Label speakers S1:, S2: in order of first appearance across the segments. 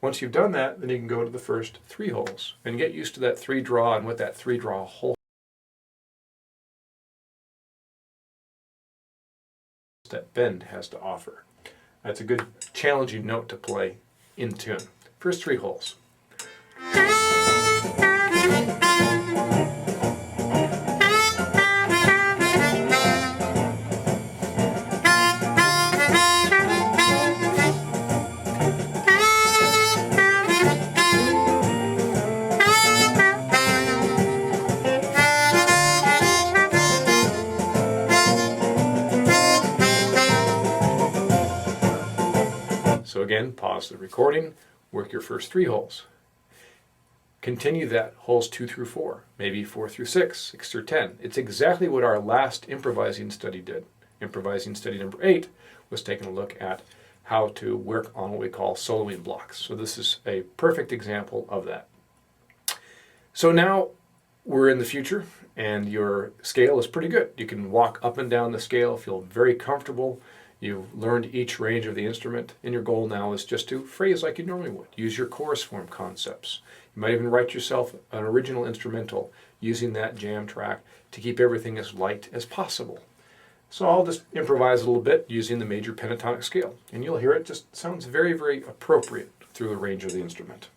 S1: Once you've done that, then you can go to the first 3 holes and get used to that 3 draw and what that 3 draw whole step bend has to offer. That's a good challenging note to play in tune. First 3 holes. So again, pause the recording, work your first 3 holes. Continue that holes 2 through 4, maybe 4 through 6, 6 through 10. It's exactly what our last improvising study did. Improvising study number 8 was taking a look at how to work on what we call soloing blocks. So this is a perfect example of that. So now we're in the future and your scale is pretty good. You can walk up and down the scale, feel very comfortable. You've learned each range of the instrument, and your goal now is just to phrase like you normally would. Use your chorus form concepts. You might even write yourself an original instrumental using that jam track to keep everything as light as possible. So I'll just improvise a little bit using the major pentatonic scale, and you'll hear it just sounds very, very appropriate through the range of the instrument.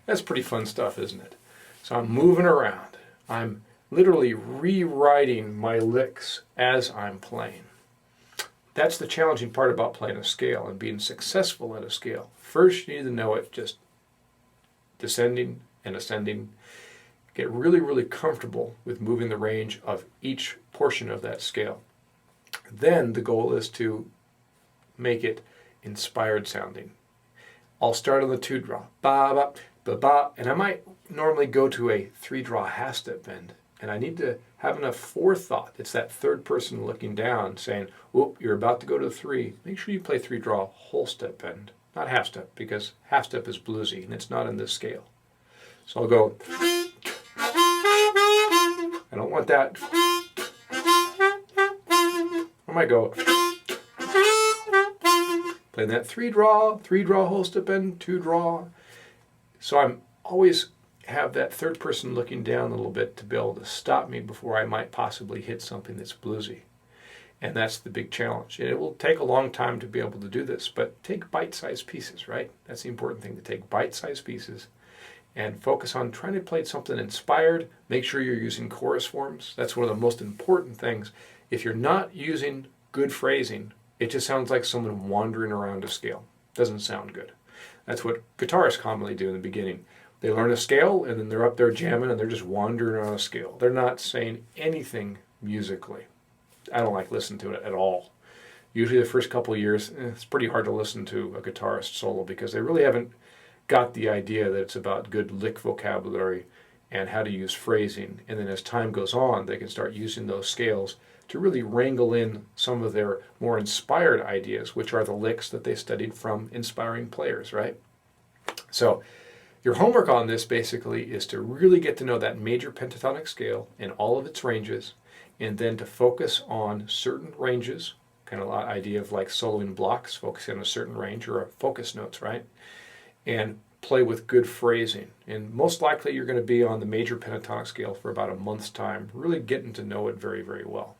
S1: That's pretty fun stuff, isn't it? So I'm moving around. I'm literally rewriting my licks as I'm playing. That's the challenging part about playing a scale and being successful at a scale. First, you need to know it just descending and ascending. Get really, really comfortable with moving the range of each portion of that scale. Then the goal is to make it inspired sounding. I'll start on the 2 draw, ba ba ba ba, and I might normally go to a 3 draw half step bend, and I need to have enough forethought. It's that third person looking down saying, "Whoop, you're about to go to 3. Make sure you play 3 draw whole step bend, not half step, because half step is bluesy and it's not in this scale." So I'll go. I don't want that. I might go. Playing that 3 draw whole step bend, 2 draw. So I'm always have that third person looking down a little bit to be able to stop me before I might possibly hit something that's bluesy. And that's the big challenge. And it will take a long time to be able to do this, but take bite-sized pieces, right? That's the important thing, to take bite-sized pieces and focus on trying to play something inspired. Make sure you're using chorus forms. That's one of the most important things. If you're not using good phrasing, it just sounds like someone wandering around a scale. Doesn't sound good. That's what guitarists commonly do in the beginning. They learn a scale and then they're up there jamming and they're just wandering around a scale. They're not saying anything musically. I don't like listening to it at all. Usually the first couple of years, it's pretty hard to listen to a guitarist solo because they really haven't got the idea that it's about good lick vocabulary and how to use phrasing. And then as time goes on, they can start using those scales to really wrangle in some of their more inspired ideas, which are the licks that they studied from inspiring players, right? So your homework on this basically is to really get to know that major pentatonic scale and all of its ranges, and then to focus on certain ranges kind of idea of like soloing blocks, focusing on a certain range or focus notes, right? And play with good phrasing. And most likely you're going to be on the major pentatonic scale for about a month's time, really getting to know it very, very well.